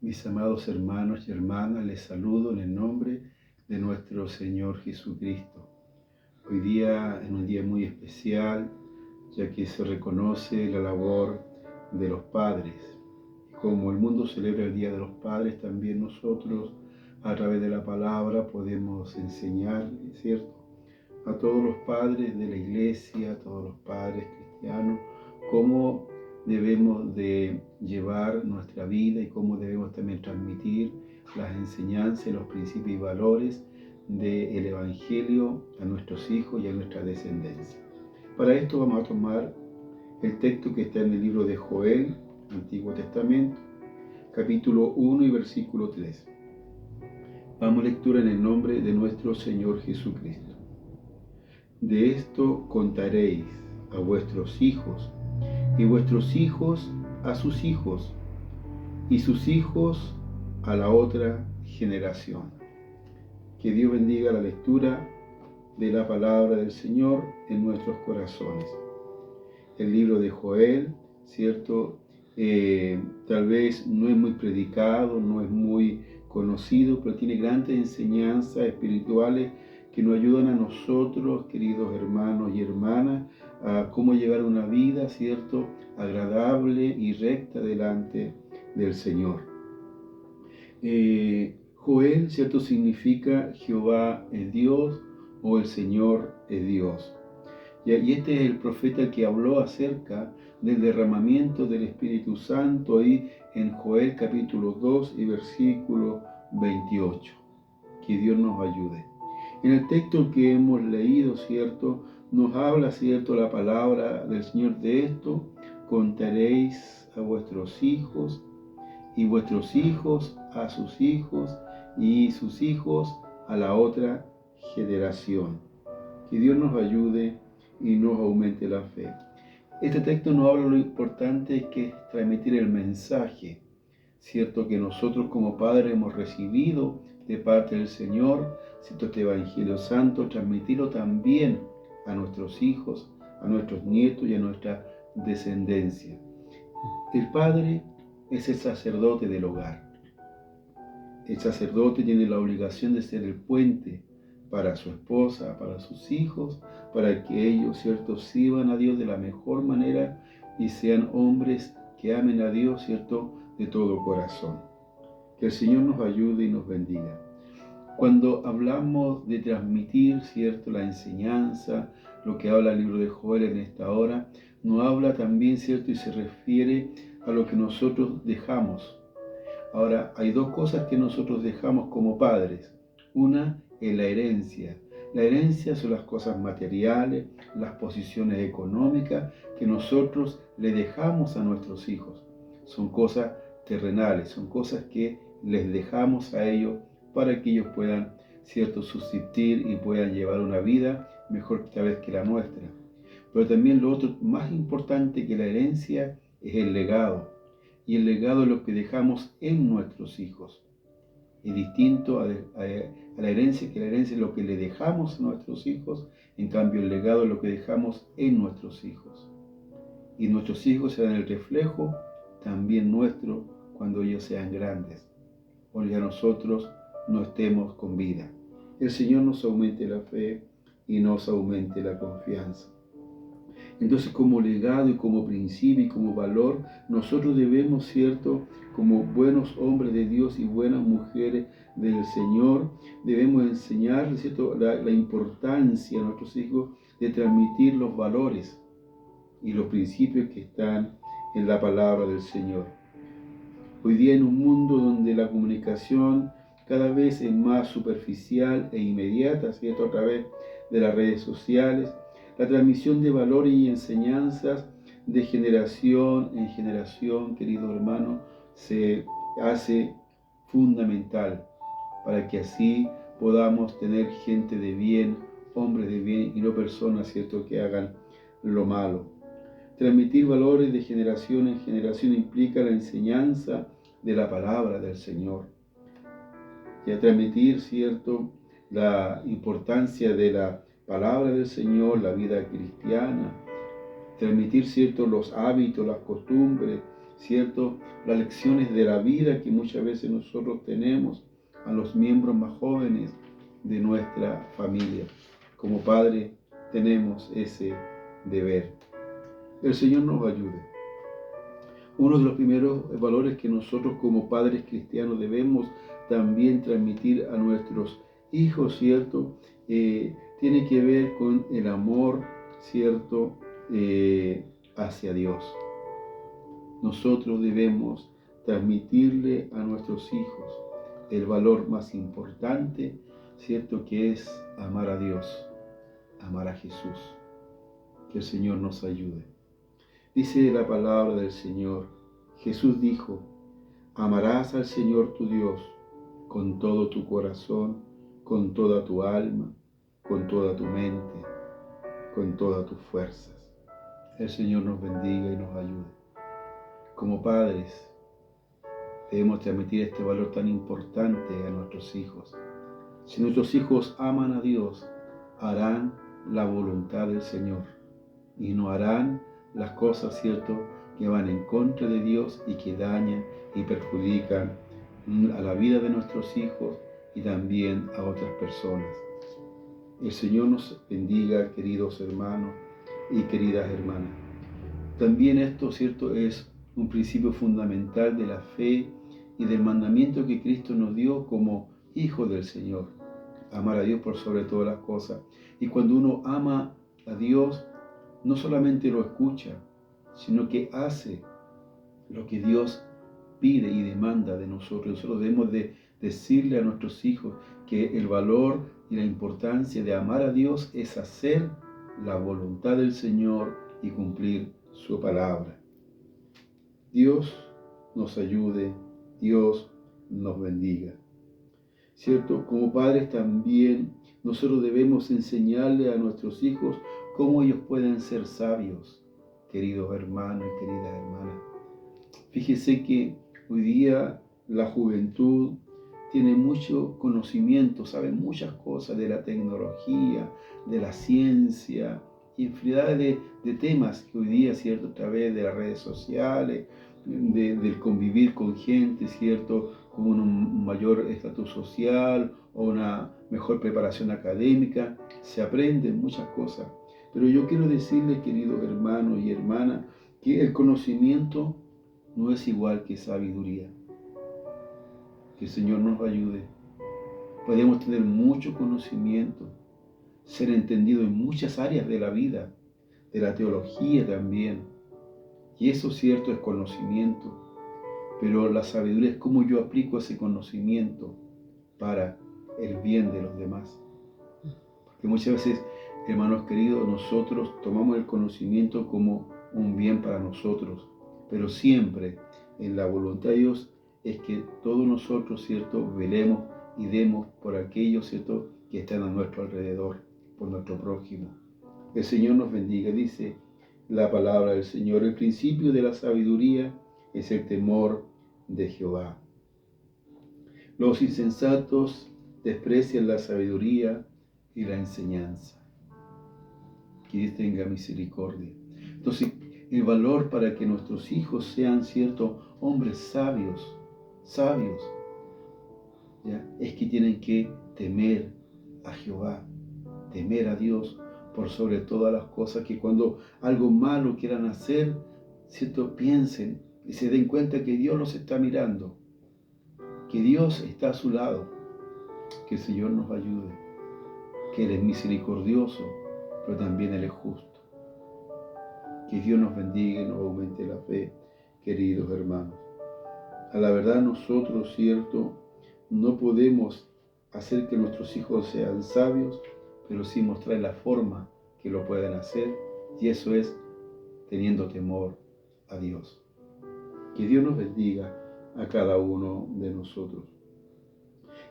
Mis amados hermanos y hermanas, les saludo en el nombre de nuestro Señor Jesucristo. Hoy día es un día muy especial, ya que se reconoce la labor de los padres. Como el mundo celebra el Día de los Padres, también nosotros, a través de la palabra, podemos enseñar, ¿cierto?, a todos los padres de la iglesia, a todos los padres cristianos, cómo debemos de llevar nuestra vida y cómo debemos también transmitir las enseñanzas, los principios y valores del Evangelio a nuestros hijos y a nuestra descendencia. Para esto vamos a tomar el texto que está en el libro de Joel, Antiguo Testamento, capítulo 1 y versículo 3. Vamos a lectura en el nombre de nuestro Señor Jesucristo. De esto contaréis a vuestros hijos, y vuestros hijos a sus hijos, y sus hijos a la otra generación. Que Dios bendiga la lectura de la palabra del Señor en nuestros corazones. El libro de Joel, ¿cierto? Tal vez no es muy predicado, no es muy conocido, pero tiene grandes enseñanzas espirituales que nos ayudan a nosotros, queridos hermanos y hermanas, a cómo llevar una vida, ¿cierto?, agradable y recta delante del Señor. Joel, ¿cierto?, significa Jehová es Dios o el Señor es Dios. Y este es el profeta que habló acerca del derramamiento del Espíritu Santo ahí en Joel capítulo 2 y versículo 28. Que Dios nos ayude. En el texto que hemos leído, ¿cierto?, nos habla, ¿cierto?, la palabra del Señor. De esto contaréis a vuestros hijos, y vuestros hijos a sus hijos, y sus hijos a la otra generación. Que Dios nos ayude y nos aumente la fe. Este texto nos habla de lo importante que es transmitir el mensaje, ¿cierto?, que nosotros como padres hemos recibido de parte del Señor, ¿cierto?, este Evangelio Santo, transmitirlo también a nuestros hijos, a nuestros nietos y a nuestra descendencia. El padre es el sacerdote del hogar. El sacerdote tiene la obligación de ser el puente para su esposa, para sus hijos, para que ellos, ¿cierto?, sirvan a Dios de la mejor manera y sean hombres que amen a Dios, ¿cierto?, de todo corazón. Que el Señor nos ayude y nos bendiga. Cuando hablamos de transmitir, ¿cierto?, la enseñanza, lo que habla el libro de Joel en esta hora, nos habla también, ¿cierto?, y se refiere a lo que nosotros dejamos. Ahora, hay dos cosas que nosotros dejamos como padres. Una es la herencia. La herencia son las cosas materiales, las posiciones económicas que nosotros le dejamos a nuestros hijos. Son cosas terrenales, son cosas que les dejamos a ellos para que ellos puedan, ¿cierto?, subsistir y puedan llevar una vida mejor tal vez que la nuestra. Pero también lo otro más importante que la herencia es el legado. Y el legado es lo que dejamos en nuestros hijos. Es distinto a la herencia, que la herencia es lo que le dejamos a nuestros hijos. En cambio, el legado es lo que dejamos en nuestros hijos. Y nuestros hijos serán el reflejo también nuestro cuando ellos sean grandes, o ya nosotros no estemos con vida. El Señor nos aumente la fe y nos aumente la confianza. Entonces, como legado y como principio y como valor, nosotros debemos, ¿cierto?, como buenos hombres de Dios y buenas mujeres del Señor, debemos enseñar, ¿cierto?, la importancia a nuestros hijos de transmitir los valores y los principios que están en la palabra del Señor. Hoy día, en un mundo donde la comunicación cada vez es más superficial e inmediata, ¿cierto?, a través de las redes sociales, la transmisión de valores y enseñanzas de generación en generación, querido hermano, se hace fundamental para que así podamos tener gente de bien, hombres de bien y no personas, ¿cierto?, que hagan lo malo. Transmitir valores de generación en generación implica la enseñanza de la palabra del Señor. Y a transmitir, ¿cierto?, la importancia de la palabra del Señor, la vida cristiana, transmitir, ¿cierto?, los hábitos, las costumbres, ¿cierto? Las lecciones de la vida que muchas veces nosotros tenemos a los miembros más jóvenes de nuestra familia. Como padre tenemos ese deber. El Señor nos ayude. Uno de los primeros valores que nosotros como padres cristianos debemos también transmitir a nuestros hijos, ¿cierto? Tiene que ver con el amor, ¿cierto? Hacia Dios. Nosotros debemos transmitirle a nuestros hijos el valor más importante, ¿cierto? Que es amar a Dios, amar a Jesús. Que el Señor nos ayude. Dice la palabra del Señor, Jesús dijo, amarás al Señor tu Dios con todo tu corazón, con toda tu alma, con toda tu mente, con todas tus fuerzas. El Señor nos bendiga y nos ayude. Como padres, debemos transmitir este valor tan importante a nuestros hijos. Si nuestros hijos aman a Dios, harán la voluntad del Señor y no harán las cosas, ¿cierto?, que van en contra de Dios y que dañan y perjudican a la vida de nuestros hijos y también a otras personas. El Señor nos bendiga, queridos hermanos y queridas hermanas. También esto, ¿cierto?, es un principio fundamental de la fe y del mandamiento que Cristo nos dio como hijos del Señor. Amar a Dios por sobre todas las cosas. Y cuando uno ama a Dios, no solamente lo escucha, sino que hace lo que Dios pide y demanda de nosotros. Nosotros debemos de decirle a nuestros hijos que el valor y la importancia de amar a Dios es hacer la voluntad del Señor y cumplir su palabra. Dios nos ayude, Dios nos bendiga. ¿Cierto? Como padres también nosotros debemos enseñarle a nuestros hijos cómo ellos pueden ser sabios, queridos hermanos y queridas hermanas. Fíjese que hoy día la juventud tiene mucho conocimiento, sabe muchas cosas de la tecnología, de la ciencia, infinidad de temas que hoy día, ¿cierto?, a través de las redes sociales, del convivir con gente, ¿cierto?, con un mayor estatus social o una mejor preparación académica, se aprenden muchas cosas. Pero yo quiero decirles, queridos hermanos y hermanas, que el conocimiento no es igual que sabiduría. Que el Señor nos ayude. Podemos tener mucho conocimiento, ser entendido en muchas áreas de la vida, de la teología también. Y eso, cierto, es conocimiento. Pero la sabiduría es cómo yo aplico ese conocimiento para el bien de los demás. Porque muchas veces, hermanos queridos, nosotros tomamos el conocimiento como un bien para nosotros, pero siempre en la voluntad de Dios es que todos nosotros, ¿cierto?, velemos y demos por aquellos, ¿cierto?, que están a nuestro alrededor, por nuestro prójimo. El Señor nos bendiga. Dice la palabra del Señor, el principio de la sabiduría es el temor de Jehová. Los insensatos desprecian la sabiduría y la enseñanza. Que Dios tenga misericordia. Entonces, el valor para que nuestros hijos sean, ¿cierto?, hombres sabios, ¿ya?, es que tienen que temer a Jehová, temer a Dios por sobre todas las cosas, que cuando algo malo quieran hacer, ¿cierto?, piensen y se den cuenta que Dios los está mirando, que Dios está a su lado, que el Señor nos ayude, que Él es misericordioso, pero también Él es justo. Que Dios nos bendiga y nos aumente la fe, queridos hermanos. A la verdad nosotros, ¿cierto?, no podemos hacer que nuestros hijos sean sabios, pero sí mostrar la forma que lo puedan hacer, y eso es teniendo temor a Dios. Que Dios nos bendiga a cada uno de nosotros.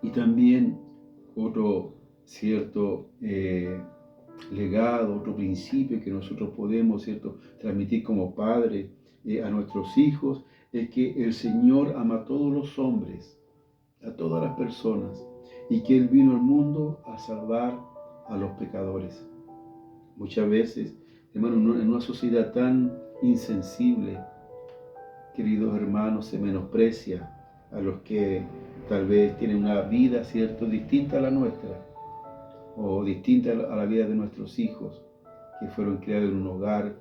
Y también otro, ¿cierto?, legado, otro principio que nosotros podemos, ¿cierto?, transmitir como padres a nuestros hijos, es que el Señor ama a todos los hombres, a todas las personas, y que Él vino al mundo a salvar a los pecadores. Muchas veces, hermano, en una sociedad tan insensible, queridos hermanos, se menosprecia a los que tal vez tienen una vida, ¿cierto?, distinta a la nuestra, o distinta a la vida de nuestros hijos, que fueron criados en un hogar,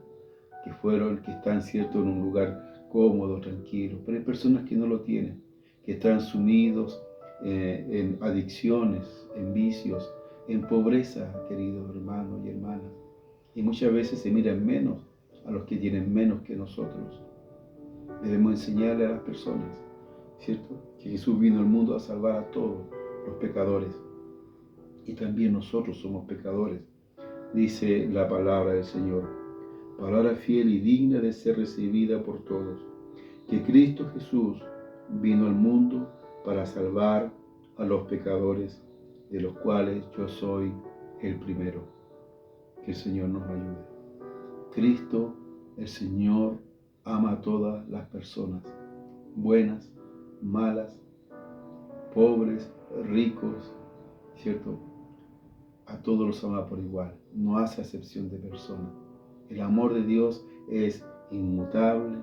que están, ¿cierto?, en un lugar cómodo, tranquilo. Pero hay personas que no lo tienen, que están sumidos en adicciones, en vicios, en pobreza, queridos hermanos y hermanas. Y muchas veces se miran menos a los que tienen menos que nosotros. Debemos enseñarle a las personas, ¿cierto?, que Jesús vino al mundo a salvar a todos los pecadores. Y también nosotros somos pecadores, dice la palabra del Señor. Palabra fiel y digna de ser recibida por todos. Que Cristo Jesús vino al mundo para salvar a los pecadores, de los cuales yo soy el primero. Que el Señor nos ayude. Cristo, el Señor, ama a todas las personas, buenas, malas, pobres, ricos, ¿cierto? A todos los ama por igual, no hace acepción de personas. El amor de Dios es inmutable,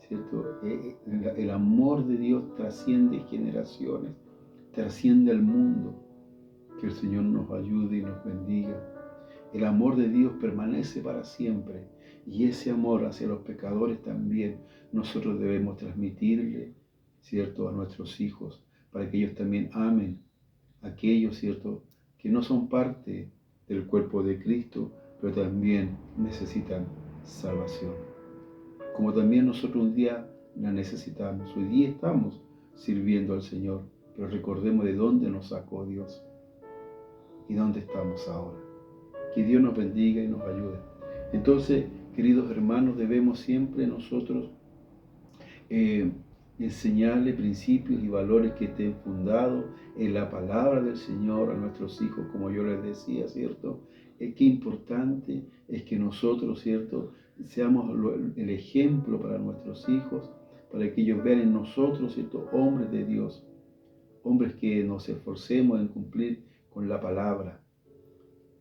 ¿cierto? El amor de Dios trasciende generaciones, trasciende al mundo. Que el Señor nos ayude y nos bendiga. El amor de Dios permanece para siempre, y ese amor hacia los pecadores también nosotros debemos transmitirle, ¿cierto?, a nuestros hijos, para que ellos también amen a aquellos, ¿cierto?, que no son parte del cuerpo de Cristo, pero también necesitan salvación. Como también nosotros un día la necesitamos. Hoy día estamos sirviendo al Señor, pero recordemos de dónde nos sacó Dios y dónde estamos ahora. Que Dios nos bendiga y nos ayude. Entonces, queridos hermanos, debemos siempre nosotros enseñarle principios y valores que estén fundados en la palabra del Señor a nuestros hijos, como yo les decía, ¿cierto? Qué importante es que nosotros, ¿cierto?, seamos el ejemplo para nuestros hijos, para que ellos vean en nosotros, ¿cierto?, hombres de Dios, hombres que nos esforcemos en cumplir con la palabra.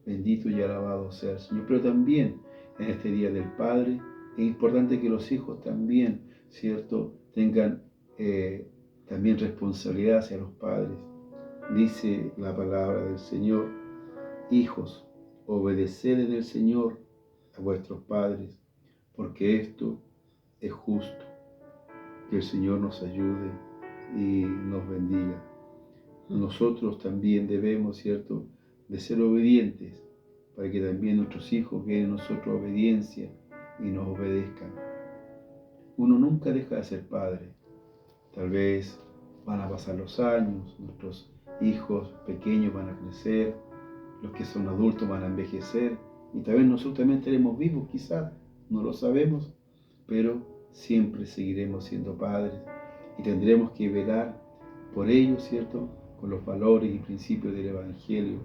Bendito y alabado sea el Señor. Pero también en este Día del Padre es importante que los hijos también, ¿cierto?, tengan también responsabilidad hacia los padres. Dice la palabra del Señor: hijos, obedeced en el Señor a vuestros padres, porque esto es justo. Que el Señor nos ayude y nos bendiga. Nosotros también debemos, ¿cierto?, de ser obedientes, para que también nuestros hijos vean en nosotros obediencia y nos obedezcan. Uno nunca deja de ser padre. Tal vez van a pasar los años, nuestros hijos pequeños van a crecer, los que son adultos van a envejecer, y tal vez nosotros también estaremos vivos, quizás, no lo sabemos, pero siempre seguiremos siendo padres y tendremos que velar por ellos, ¿cierto?, con los valores y principios del Evangelio.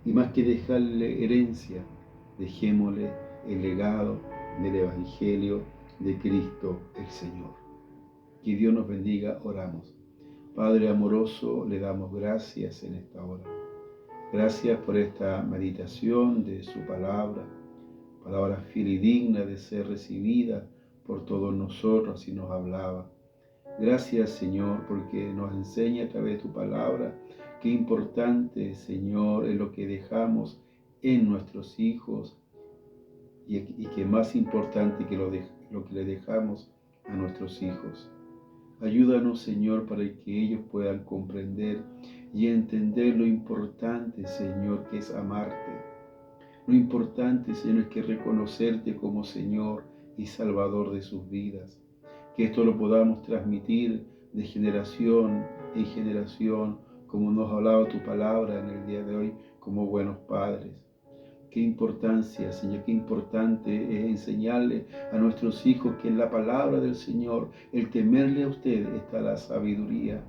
Y más que dejarle herencia, dejémosle el legado del Evangelio de Cristo el Señor. Que Dios nos bendiga, oramos. Padre amoroso, le damos gracias en esta hora. Gracias por esta meditación de su palabra, palabra fiel y digna de ser recibida por todos nosotros, y nos hablaba. Gracias, Señor, porque nos enseña a través de tu palabra qué importante, Señor, es lo que dejamos en nuestros hijos, y que más importante que lo que le dejamos a nuestros hijos. Ayúdanos, Señor, para que ellos puedan comprender y entender lo importante, Señor, que es amarte. Lo importante, Señor, es que reconocerte como Señor y Salvador de sus vidas. Que esto lo podamos transmitir de generación en generación, como nos ha hablado tu palabra en el día de hoy, como buenos padres. Qué importancia, Señor, qué importante es enseñarle a nuestros hijos que en la palabra del Señor, el temerle a usted, está la sabiduría.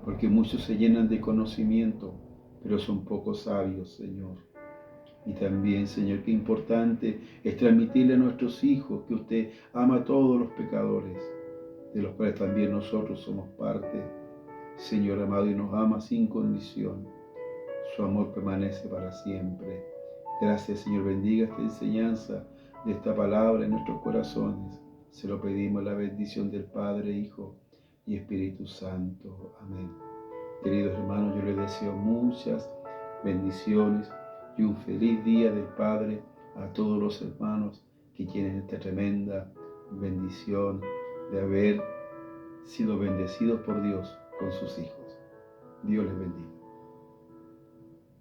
Porque muchos se llenan de conocimiento, pero son pocos sabios, Señor. Y también, Señor, qué importante es transmitirle a nuestros hijos que usted ama a todos los pecadores, de los cuales también nosotros somos parte, Señor amado, y nos ama sin condición. Su amor permanece para siempre. Gracias, Señor, bendiga esta enseñanza de esta palabra en nuestros corazones. Se lo pedimos la bendición del Padre, Hijo y Espíritu Santo. Amén. Queridos hermanos, yo les deseo muchas bendiciones y un feliz día del Padre a todos los hermanos que tienen esta tremenda bendición de haber sido bendecidos por Dios con sus hijos. Dios les bendiga.